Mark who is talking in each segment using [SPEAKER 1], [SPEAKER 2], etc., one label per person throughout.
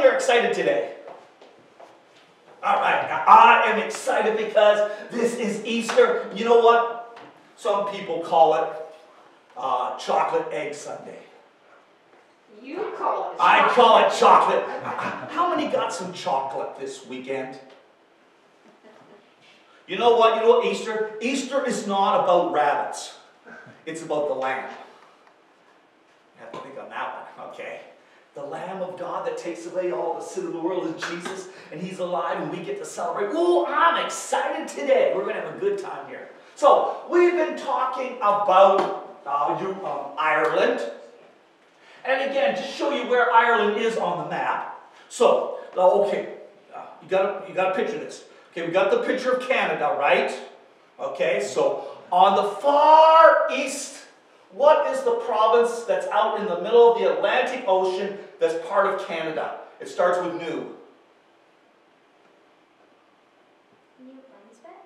[SPEAKER 1] are excited today? All right, now I am excited because this is Easter. You know what? Some people call it chocolate egg Sunday.
[SPEAKER 2] You call it chocolate.
[SPEAKER 1] I call it chocolate. How many got some chocolate this weekend? You know what, Easter? Easter is not about rabbits. It's about the lamb. You have to think on that one, okay? The Lamb of God that takes away all the sin of the world is Jesus, and He's alive, and we get to celebrate. Ooh, I'm excited today. We're going to have a good time here. So, we've been talking about Ireland. And again, to show you where Ireland is on the map. So, okay, you got to picture this. Okay, we got the picture of Canada, right? Okay, so on the far east, what is the province that's out in the middle of the Atlantic Ocean that's part of Canada? It starts with New.
[SPEAKER 3] New Brunswick?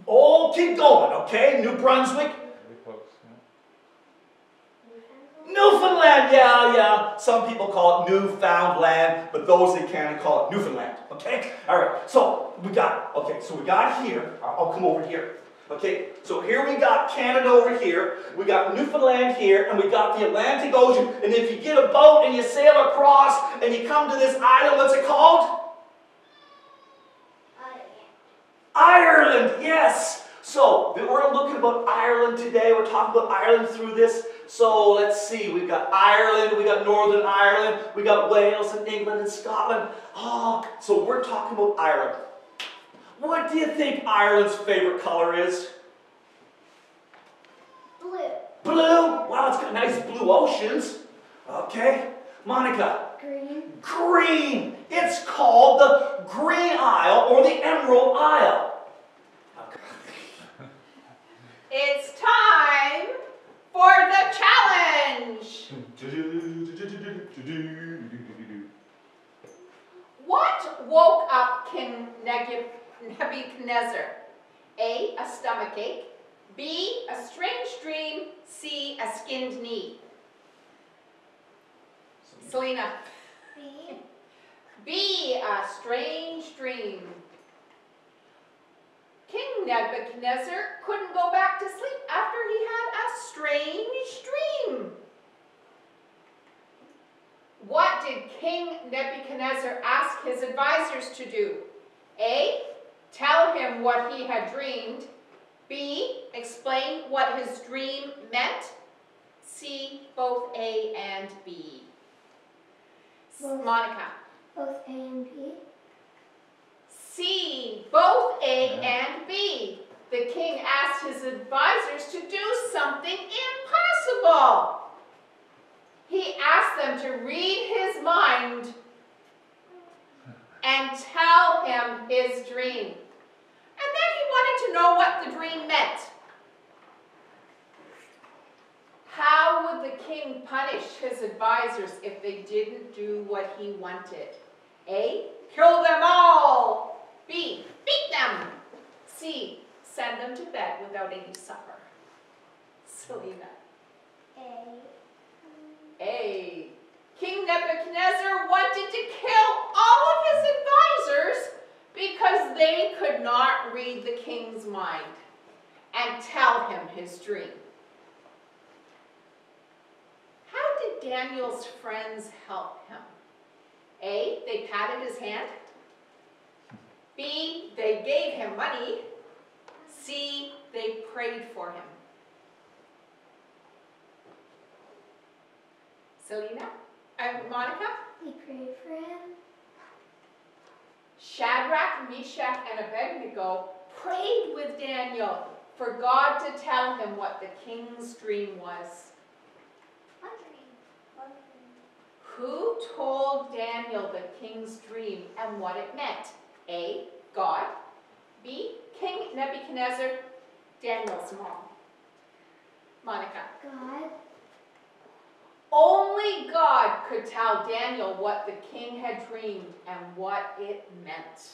[SPEAKER 1] Oh, keep going, okay? New Brunswick.
[SPEAKER 4] Very close, yeah.
[SPEAKER 1] Newfoundland, yeah. Some people call it Newfoundland, but those in Canada call it Newfoundland, okay? All right, so we got here. I'll come over here. Okay, so here we got Canada over here, we got Newfoundland here, and we got the Atlantic Ocean. And if you get a boat and you sail across and you come to this island, what's it called? Ireland, yes. So we're looking about Ireland today. We're talking about Ireland through this. So let's see, we've got Ireland, we got Northern Ireland, we got Wales and England and Scotland. So we're talking about Ireland. What do you think Ireland's favorite color is?
[SPEAKER 3] Blue.
[SPEAKER 1] Blue? Wow, it's got nice blue oceans. Okay. Monica?
[SPEAKER 3] Green.
[SPEAKER 1] Green. It's called the Green Isle or the Emerald Isle.
[SPEAKER 2] It's time for the challenge. What woke up King Nebuchadnezzar? A stomachache. B, a strange dream. C, a skinned knee. Selena.
[SPEAKER 3] B.
[SPEAKER 2] B, a strange dream. King Nebuchadnezzar couldn't go back to sleep after he had a strange dream. What did King Nebuchadnezzar ask his advisors to do? A, tell him what he had dreamed. B, explain what his dream meant. C, both A and B. Monica.
[SPEAKER 3] Both A and B.
[SPEAKER 2] C, both A and B. The king asked his advisors to do something impossible. He asked them to read his mind and tell him his dream. And then he wanted to know what the dream meant. How would the king punish his advisors if they didn't do what he wanted? A, kill them all. B, beat them. C, send them to bed without any supper. Selena. A. King Nebuchadnezzar wanted to kill all of his advisors because they could not read the king's mind and tell him his dream. How did Daniel's friends help him? A, they patted his hand. B, they gave him money. C, they prayed for him. Selena? Monica?
[SPEAKER 3] They prayed for him.
[SPEAKER 2] Shadrach, Meshack, and Abednego prayed with Daniel for God to tell him what the king's dream was.
[SPEAKER 3] What dream?
[SPEAKER 2] Who told Daniel the king's dream and what it meant? A, God. B, King Nebuchadnezzar, Daniel's mom. Monica.
[SPEAKER 3] God.
[SPEAKER 2] Only God could tell Daniel what the king had dreamed and what it meant.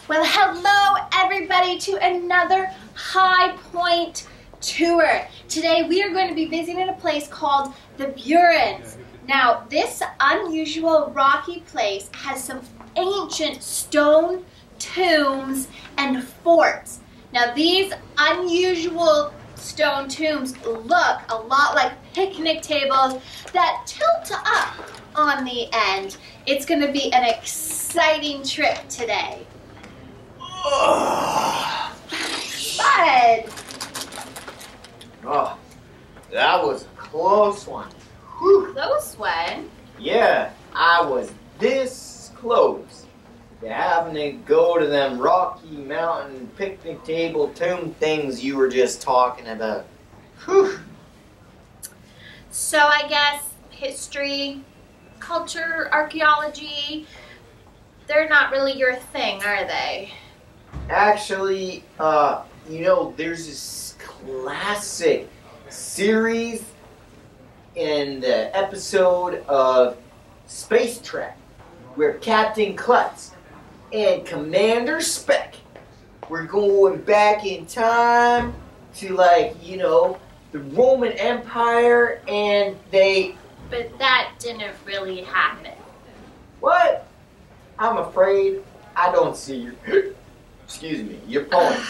[SPEAKER 4] Well, hello everybody to another Highpoint tour. Today we are going to be visiting a place called the Burins. Now, this unusual rocky place has some ancient stone tombs and forts. Now, these unusual stone tombs look a lot like picnic tables that tilt up on the end. It's going to be an exciting trip today. Spud!
[SPEAKER 5] Oh, that was a close one. Whew.
[SPEAKER 4] Close one?
[SPEAKER 5] Yeah, I was this close to having to go to them Rocky Mountain picnic table tomb things you were just talking about. Whew.
[SPEAKER 4] So I guess history, culture, archaeology, they're not really your thing, are they?
[SPEAKER 5] Actually, you know, there's this classic series in the episode of Space Trek where Captain Klutz and Commander Speck were going back in time to, like, you know, the Roman Empire, and they...
[SPEAKER 4] But that didn't really happen.
[SPEAKER 5] What? I'm afraid I don't see your... Excuse me, your point.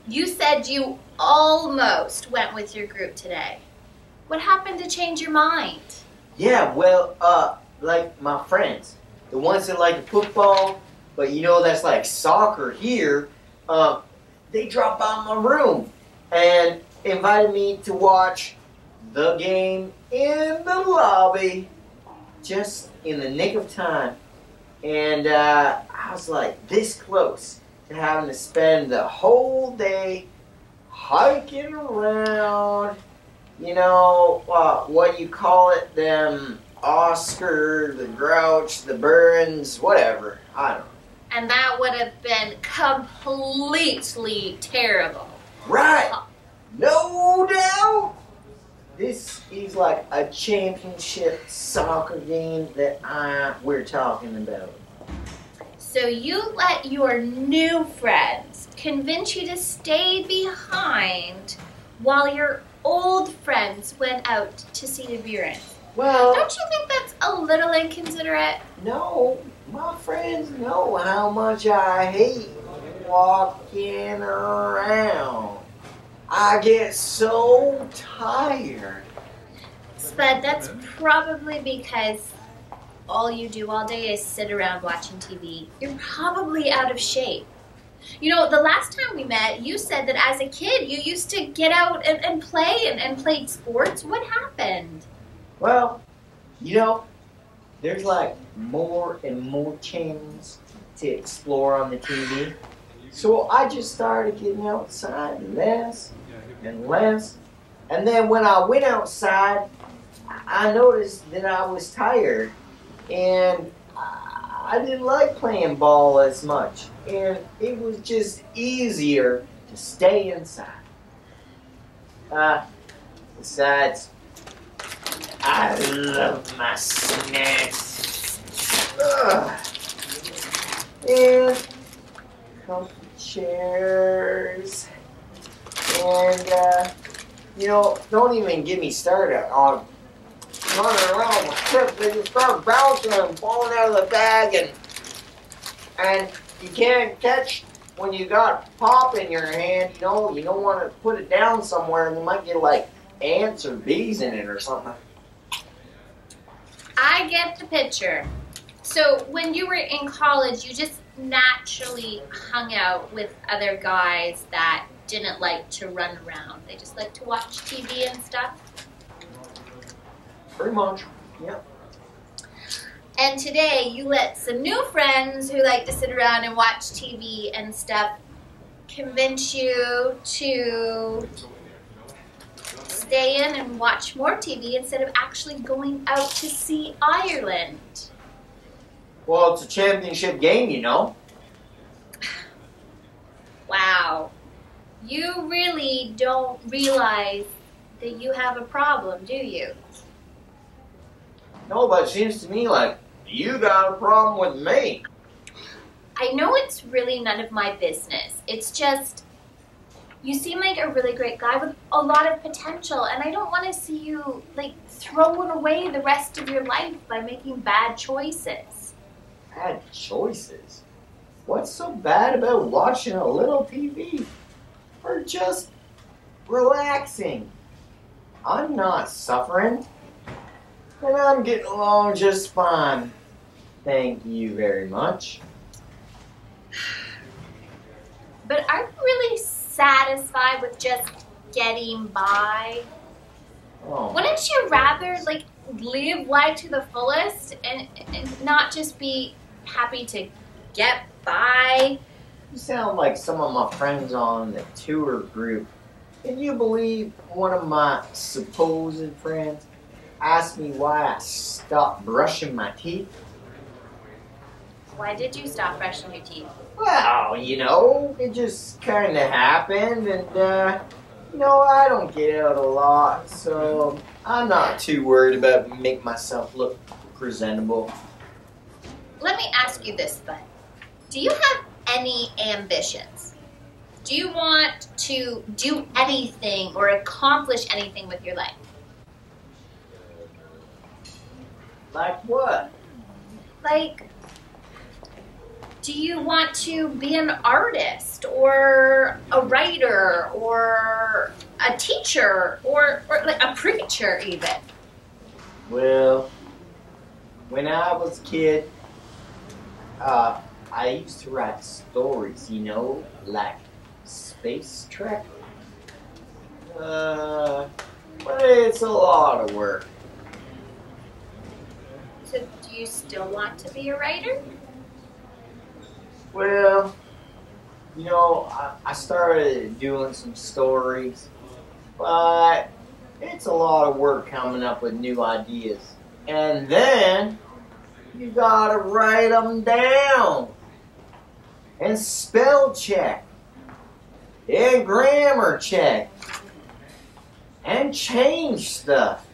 [SPEAKER 4] You said you almost went with your group today. What happened to change your mind?
[SPEAKER 5] Yeah, well, like my friends, the ones that like football, but you know that's like soccer here, they dropped by my room and invited me to watch the game in the lobby just in the nick of time. And I was like this close to having to spend the whole day hiking around, you know, what you call it, them Oscar, the Grouch, the Burns, whatever, I don't know.
[SPEAKER 4] And that would have been completely terrible.
[SPEAKER 5] Right, no doubt. This is like a championship soccer game that we're talking about.
[SPEAKER 4] So you let your new friends convince you to stay behind while your old friends went out to see the Burins.
[SPEAKER 5] Well,
[SPEAKER 4] Don't you think that's a little inconsiderate?
[SPEAKER 5] no, my friends know how much I hate walking around. I get so tired.
[SPEAKER 4] But that's probably because all you do all day is sit around watching TV. You're probably out of shape. You know, the last time we met, you said that as a kid you used to get out and play and played sports. What happened?
[SPEAKER 5] Well, you know, there's like more and more channels to explore on the TV. So I just started getting outside less and less. And then when I went outside, I noticed that I was tired. And I didn't like playing ball as much. And it was just easier to stay inside. Besides, I love my snacks. Ugh. And comfy chairs. And, you know, don't even get me started on running around with trips. They just start bouncing and falling out of the bag, and you can't catch when you got pop in your hand. You know, you don't want to put it down somewhere, and you might get like ants or bees in it or something.
[SPEAKER 4] I get the picture. So when you were in college, you just naturally hung out with other guys that didn't like to run around. They just like to watch TV and stuff.
[SPEAKER 5] Pretty much, yep.
[SPEAKER 4] And today you let some new friends who like to sit around and watch TV and stuff convince you to stay in and watch more TV instead of actually going out to see Ireland.
[SPEAKER 5] Well, it's a championship game, you know.
[SPEAKER 4] Wow. You really don't realize that you have a problem, do you?
[SPEAKER 5] No, but it seems to me like you got a problem with me.
[SPEAKER 4] I know it's really none of my business. It's just, you seem like a really great guy with a lot of potential, and I don't want to see you, like, throwing away the rest of your life by making bad choices.
[SPEAKER 5] Bad choices? What's so bad about watching a little TV? Or just relaxing? I'm not suffering. And I'm getting along just fine. Thank you very much.
[SPEAKER 4] But are you really satisfied with just getting by?
[SPEAKER 5] Oh.
[SPEAKER 4] Wouldn't you rather, like, live life to the fullest and not just be happy to get by?
[SPEAKER 5] You sound like some of my friends on the tour group. Can you believe one of my supposed friends asked me why I stopped brushing my teeth?
[SPEAKER 4] Why did you stop brushing your teeth?
[SPEAKER 5] Well, you know, it just kind of happened, and, you know, I don't get out a lot, so I'm not too worried about making myself look presentable.
[SPEAKER 4] Let me ask you this, Bud. Do you have any ambitions? Do you want to do anything or accomplish anything with your life?
[SPEAKER 5] Like what?
[SPEAKER 4] Like, do you want to be an artist or a writer or a teacher or like a preacher even?
[SPEAKER 5] Well, when I was a kid, I used to write stories, you know, like Space Trek. But it's a lot of work.
[SPEAKER 4] So do you still want to be a writer?
[SPEAKER 5] Well, you know, I started doing some stories, but it's a lot of work coming up with new ideas. And then you gotta write them down and spell check and grammar check and change stuff.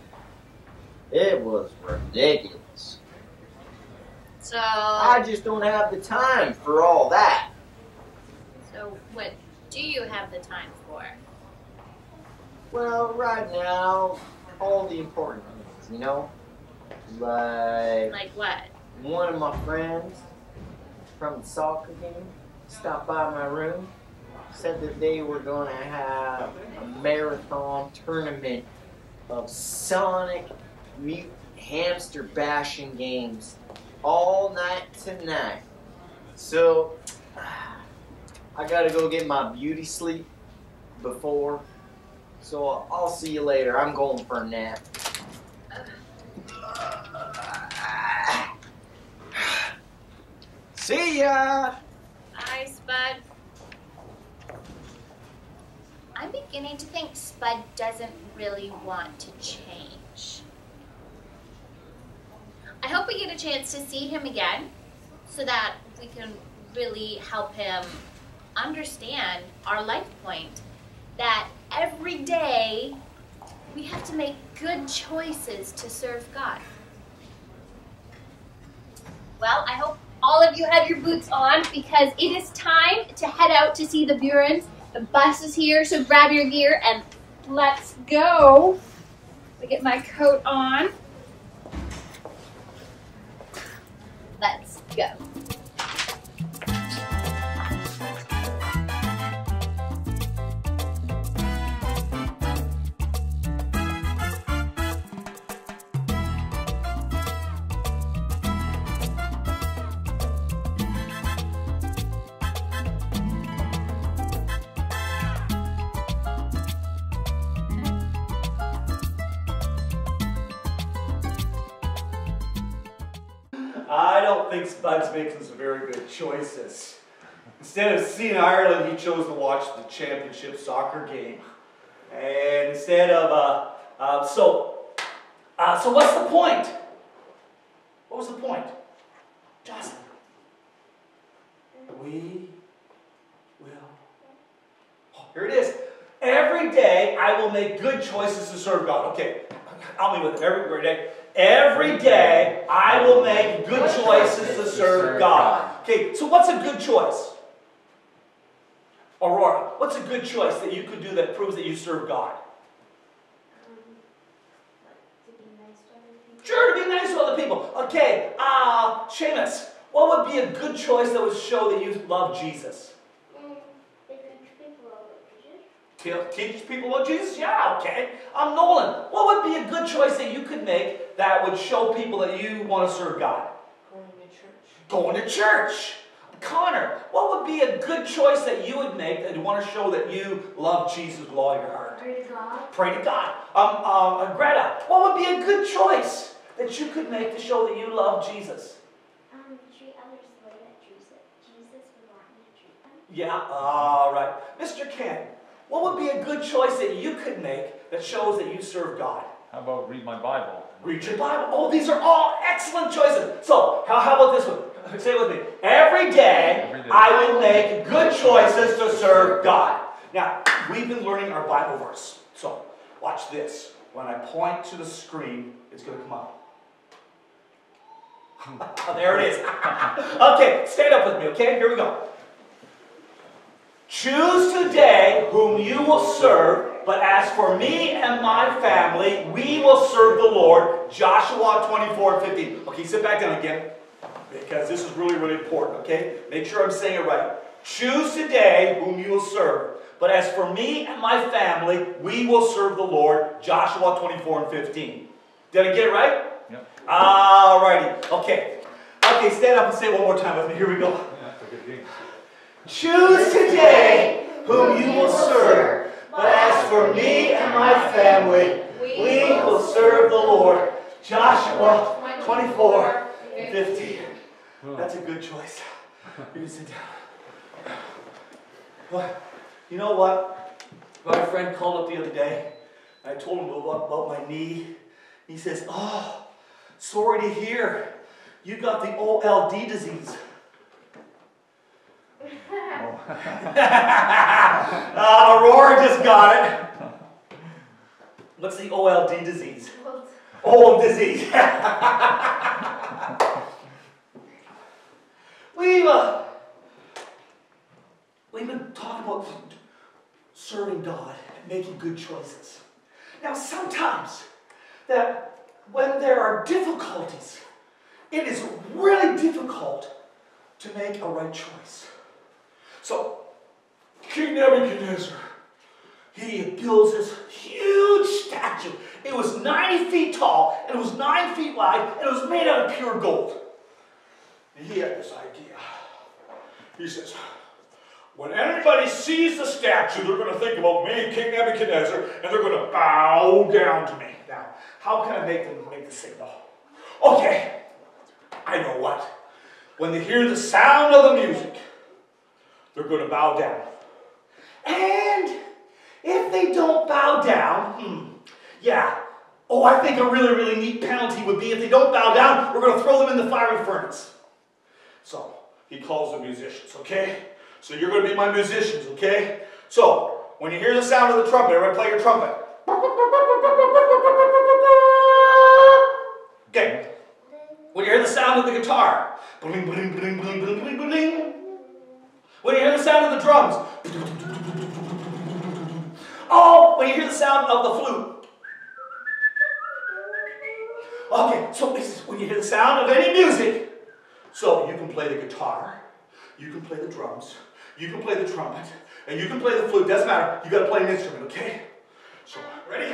[SPEAKER 5] It was ridiculous.
[SPEAKER 4] So,
[SPEAKER 5] I just don't have the time for all that.
[SPEAKER 4] so what do you have the time for?
[SPEAKER 5] Well, right now, all the important things, you know? Like
[SPEAKER 4] Like what?
[SPEAKER 5] one of my friends from the soccer game stopped by my room, said that they were going to have a marathon tournament of Sonic Mutant Hamster bashing games all night tonight. So, I gotta go get my beauty sleep before. So, I'll see you later. I'm going for a nap. See ya!
[SPEAKER 4] Hi, Spud. I'm beginning to think Spud doesn't really want to change. I hope we get a chance to see him again so that we can really help him understand our life point, that every day we have to make good choices to serve God. Well, I hope all of you have your boots on because it is time to head out to see the Burens. The bus is here, so grab your gear and let's go. Let me get my coat on. Let's go.
[SPEAKER 1] I don't think Spud's making some very good choices. Instead of seeing Ireland, he chose to watch the championship soccer game. And instead of, so what's the point? What was the point? Justin. We will. Oh, here it is. Every day I will make good choices to serve God. Okay, I'll be with him every day. Every day I will make good choices to serve God. Okay, so what's a good choice? Aurora, what's a good choice that you could do that proves that you serve God?
[SPEAKER 3] To be nice to other people.
[SPEAKER 1] Sure, to be nice to other people. Okay, Seamus, what would be a good choice that would show that you love Jesus?
[SPEAKER 3] They teach people about Jesus.
[SPEAKER 1] Teach people about Jesus? Yeah, okay. Nolan, what would be a good choice that you could make that would show people that you want to serve God?
[SPEAKER 2] Going to church.
[SPEAKER 1] Going to church. Connor, what would be a good choice that you would make that you want to show that you love Jesus with all your heart?
[SPEAKER 3] Pray to God.
[SPEAKER 1] Pray to God. Greta, what would be a good choice that you could make to show that you love Jesus?
[SPEAKER 3] Treat others the way that Jesus would want you to treat them.
[SPEAKER 1] Yeah, all right. Mr. Ken, what would be a good choice that you could make that shows that you serve God?
[SPEAKER 6] How about read my Bible?
[SPEAKER 1] Read your Bible. Oh, these are all excellent choices. So, how about this one? Say it with me. Every day, I will make good choices to serve God. Now, we've been learning our Bible verse. So, watch this. When I point to the screen, it's going to come up. There it is. Okay, stand up with me, okay? Here we go. Choose today whom you will serve, but as for me and my family, we will serve the Lord. Joshua 24:15. Okay, sit back down again, because this is really, really important, okay? Make sure I'm saying it right. Choose today whom you will serve, but as for me and my family, we will serve the Lord. Joshua 24:15. Did I get it right?
[SPEAKER 6] Yep.
[SPEAKER 1] All righty. Okay. Okay, stand up and say it one more time with me. Here we go.
[SPEAKER 6] That's a good game.
[SPEAKER 1] Choose today whom you will serve, but as for me and my family, we will serve the Lord. Joshua 24:15. That's a good choice. You can sit down. Well, you know what? My friend called up the other day. I told him about my knee. He says, "Oh, sorry to hear. You got the OLD disease." Aurora just got it. What's the OLD disease? Old disease. We've been talking about serving God and making good choices. Now, sometimes that when there are difficulties, it is really difficult to make a right choice. So, King Nebuchadnezzar, he builds this huge statue. It was 90 feet tall, and it was 9 feet wide, and it was made out of pure gold. And he had this idea. He says, when anybody sees the statue, they're going to think about me, King Nebuchadnezzar, and they're going to bow down to me. Now, how can I make them make the signal? Okay, I know what. When they hear the sound of the music, they're going to bow down. And if they don't bow down, I think a really, really neat penalty would be if they don't bow down, we're going to throw them in the fiery furnace. So, he calls the musicians, okay? So you're going to be my musicians, okay? So, when you hear the sound of the trumpet, everybody play your trumpet. Okay. When you hear the sound of the guitar, bling, bling, bling, bling, bling, bling, bling. When you hear the sound of the drums, when you hear the sound of the flute. Okay, so this is when you hear the sound of any music. So you can play the guitar, you can play the drums, you can play the trumpet, and you can play the flute. Doesn't matter. You got to play an instrument, okay? So, ready?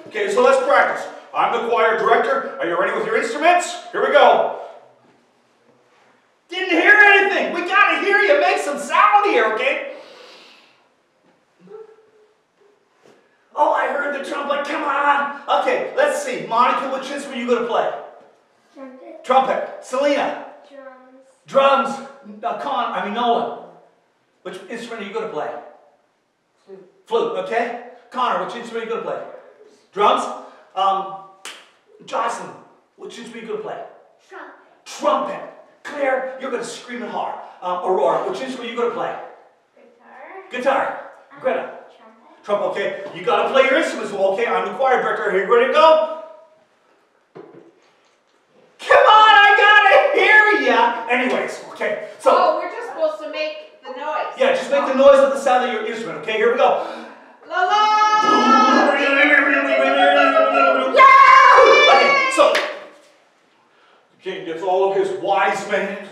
[SPEAKER 1] Okay, so let's practice. I'm the choir director. Are you ready with your instruments? Here we go. Didn't hear anything. We got to hear you. Make some sound here, okay? Oh, I heard the trumpet. Come on. Okay, let's see. Monica, which instrument are you going to play?
[SPEAKER 3] Trumpet.
[SPEAKER 1] Trumpet. Selena.
[SPEAKER 3] Drums.
[SPEAKER 1] Drums. Nolan. Which instrument are you going to play? Flute, okay? Connor, which instrument are you going to play? Drums. Jocelyn, which instrument are you going to play?
[SPEAKER 3] Trumpet.
[SPEAKER 1] Trumpet. Claire, you're going to scream it hard. Aurora, which instrument are you going to play? Guitar. Greta. Trumpet, okay? You got to play your instruments, okay? I'm the choir director. Are you ready to go? Anyways, okay, so.
[SPEAKER 2] Oh, we're just supposed to make the noise.
[SPEAKER 1] Yeah, just make the noise of the sound of your instrument, okay? Here we go.
[SPEAKER 2] La la!
[SPEAKER 1] Okay, so the king gets all of his wise men,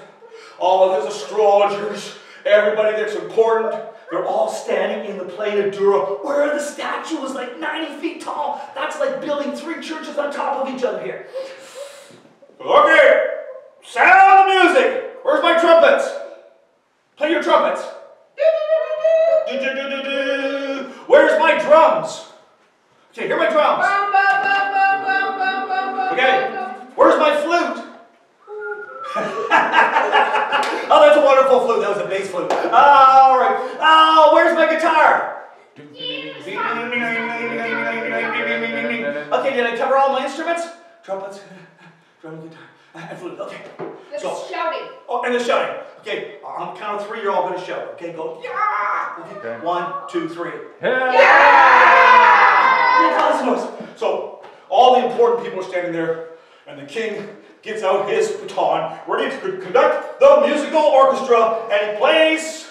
[SPEAKER 1] all of his astrologers, everybody that's important. They're all standing in the plain of Dura, where the statue is like 90 feet tall. That's like building 3 churches on top of each other here. Okay, sound the music. Where's my trumpets? Play your trumpets. Where's my drums? Okay, here are my drums. Okay, where's my flute? Oh, that's a wonderful flute. That was a bass flute. All right. Oh, where's my guitar? Okay, did I cover all my instruments? Trumpets, drum, guitar, and flute. Okay.
[SPEAKER 2] The
[SPEAKER 1] So,
[SPEAKER 2] shouting.
[SPEAKER 1] oh, and the shouting. Okay, on the count of 3, you're all going to shout. Okay, go. Yeah! Okay. 1, 2, 3.
[SPEAKER 2] Yeah!
[SPEAKER 1] So, all the important people are standing there, and the king gets out his baton, ready to conduct the musical orchestra, and he plays.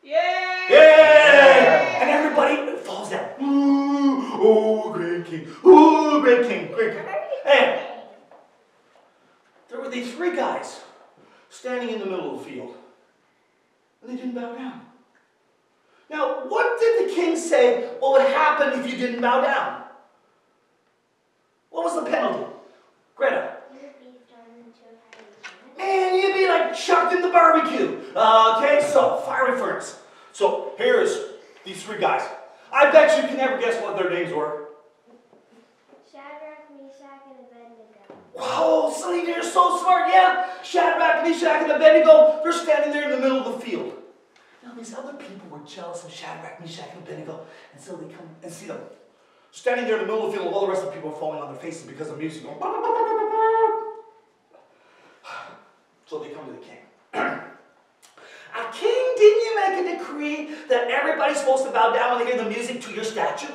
[SPEAKER 2] Yay!
[SPEAKER 1] Yay! And everybody falls down. Ooh, oh, great king. Ooh, great king. Great king. And there were these 3 guys standing in the middle of the field, and they didn't bow down. Now, what did the king say what would happen if you didn't bow down? What was the penalty? Greta? Man, you'd be like chucked in the barbecue. Okay, so fiery furnace. So here's these 3 guys. I bet you can never guess what their names were.
[SPEAKER 3] Shadrach, Meshack, and Abednego.
[SPEAKER 1] Wow, Sonny, you're so smart. Yeah, Shadrach, Meshack, and Abednego. They're standing there in the middle of the field. Now these other people were jealous of Shadrach, Meshack, and Abednego, and so they come and see them standing there in the middle of the field while the rest of the people are falling on their faces because of music. So they come to the king. King, didn't you make a decree that everybody's supposed to bow down when they hear the music to your statue?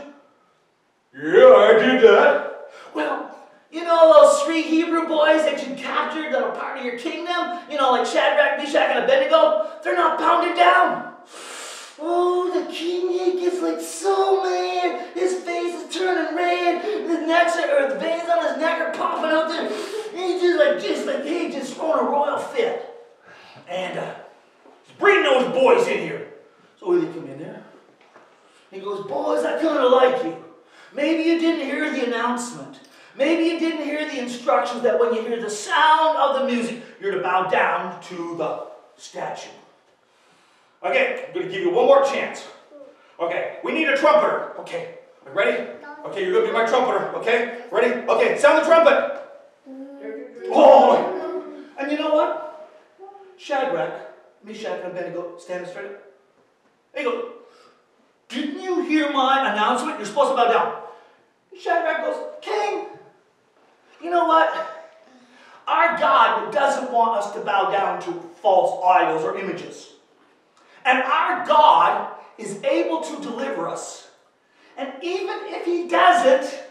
[SPEAKER 1] Yeah, I did that. Well, you know those 3 Hebrew boys that you captured that are part of your kingdom? You know, like Shadrach, Meshack, and Abednego? They're not bounded down. Oh, the king, he gets like so mad. His face is turning red. The veins on his neck are popping out there. He's just throwing a royal fit. And bring those boys in here. So they come in there. He goes, boys, I kind of like you. Maybe you didn't hear the announcement. Maybe you didn't hear the instructions that when you hear the sound of the music, you're to bow down to the statue. Okay, I'm going to give you one more chance. Okay, we need a trumpeter. Okay, ready? Okay, you're going to be my trumpeter. Okay, ready? Okay, sound the trumpet. Oh, and you know what? Shadrach, Meshack, and Abednego, stand straight up. There you go. Didn't you hear my announcement? You're supposed to bow down. Shadrach goes, King, you know what? Our God doesn't want us to bow down to false idols or images. And our God is able to deliver us. And even if he doesn't,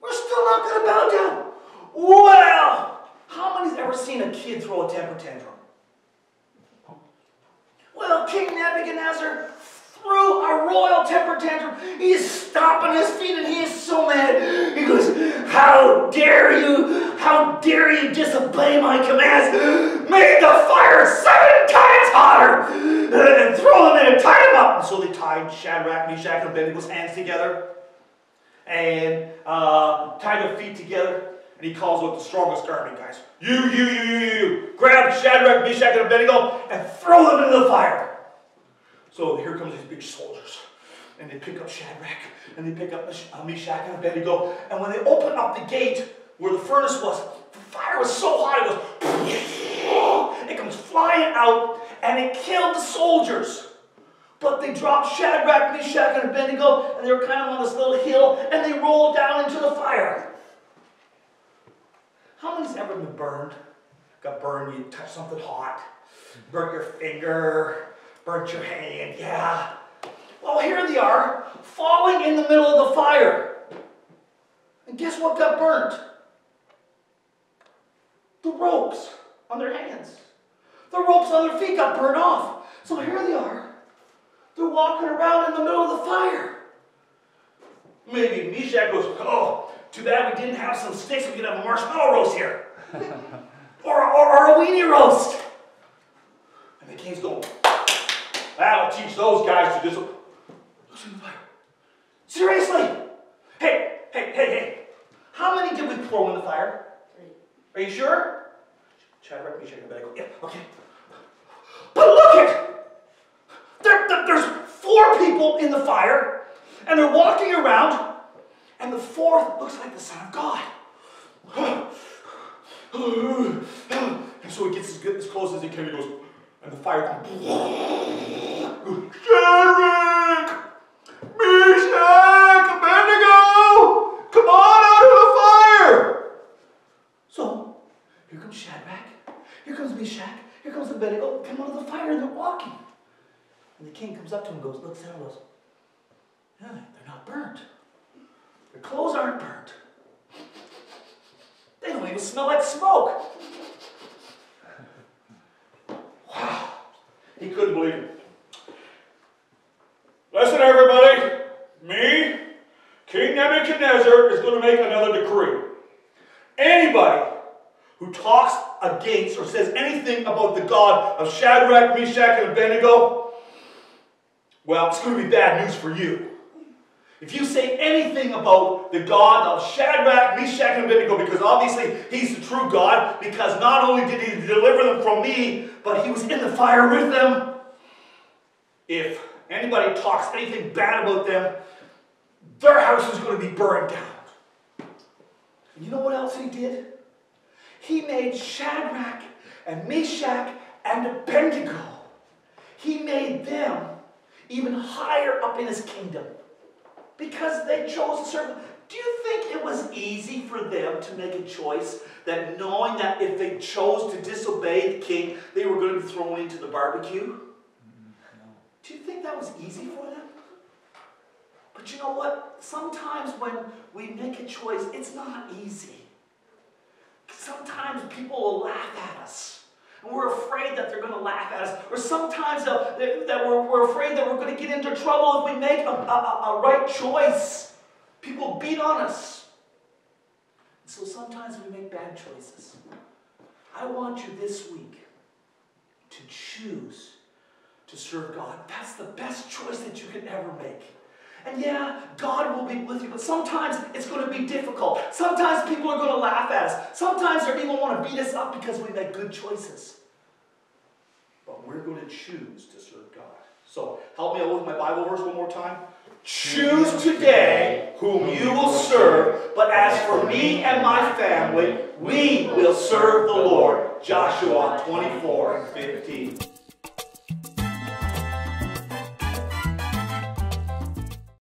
[SPEAKER 1] we're still not going to bow down. Well, how many's ever seen a kid throw a temper tantrum? Well, King Nebuchadnezzar threw a royal temper tantrum. He's stomping his feet and he is so mad. He goes, how dare you disobey my commands? Make the fire 7 times hotter and throw them in and tie them up. And so they tied Shadrach, Meshack, and Abednego's hands together and tied their feet together. And he calls out the strongest army, guys. You. Grab Shadrach, Meshack, and Abednego and throw them into the fire. So here comes these big soldiers. And they pick up Shadrach and they pick up Meshack and Abednego. And when they open up the gate where the furnace was, the fire was so hot it comes flying out and it killed the soldiers. But they dropped Shadrach, Meshack, and Abednego and they were kind of on this little hill and they rolled down into the fire. How many's ever been burned? Got burned, you touched something hot, burnt your finger, burnt your hand, yeah. Well, here they are, falling in the middle of the fire. And guess what got burnt? the ropes on their hands. The ropes on their feet got burned off. So here they are. They're walking around in the middle of the fire. Maybe Meshack goes, oh, too bad we didn't have some sticks. We could have a marshmallow roast here. or a weenie roast. And the king's going, that'll teach those guys to just... What's in the fire? Seriously? Hey. How many did we throw in the fire? 3. Are you sure? Shadrach, Meshack, and Abednego. Yeah, okay. But look it! There's 4 people in the fire, and they're walking around, and the 4th looks like the Son of God. And so he gets as close as he can, he goes, and the fire comes. Shadrach! Meshack! Abednego! Come on out of the fire! So, here comes Shadrach, here comes Meshack, here comes Abednego, come out of the fire, and they're walking. And the king comes up to him and looks at him and goes, yeah, they're not burnt. Their clothes aren't burnt. They don't even smell like smoke. Wow. He couldn't believe it. Listen, everybody. Me, King Nebuchadnezzar, is going to make another decree. Anybody who talks against or says anything about the God of Shadrach, Meshack, and Abednego, well, it's going to be bad news for you. If you say anything about the God of Shadrach, Meshack, and Abednego, because obviously he's the true God, because not only did he deliver them from me, but he was in the fire with them. If anybody talks anything bad about them, their house is going to be burned down. And you know what else he did? He made Shadrach and Meshack and Abednego. He made them even higher up in his kingdom because they chose to serve him. Do you think it was easy for them to make a choice that knowing that if they chose to disobey the king, they were going to be thrown into the barbecue? No. Do you think that was easy for them? But you know what? Sometimes when we make a choice, it's not easy. Sometimes people will laugh at us. And we're afraid that they're going to laugh at us. Or sometimes that we're afraid that we're going to get into trouble if we make a right choice. People beat on us. And so sometimes we make bad choices. I want you this week to choose to serve God. That's the best choice that you can ever make. And yeah, God will be with you, but sometimes it's going to be difficult. Sometimes people are going to laugh at us. Sometimes they're even want to beat us up because we make good choices. But we're going to choose to serve God. So help me out with my Bible verse one more time. Choose today whom you will serve, but as for me and my family, we will serve the Lord. Joshua 24:15.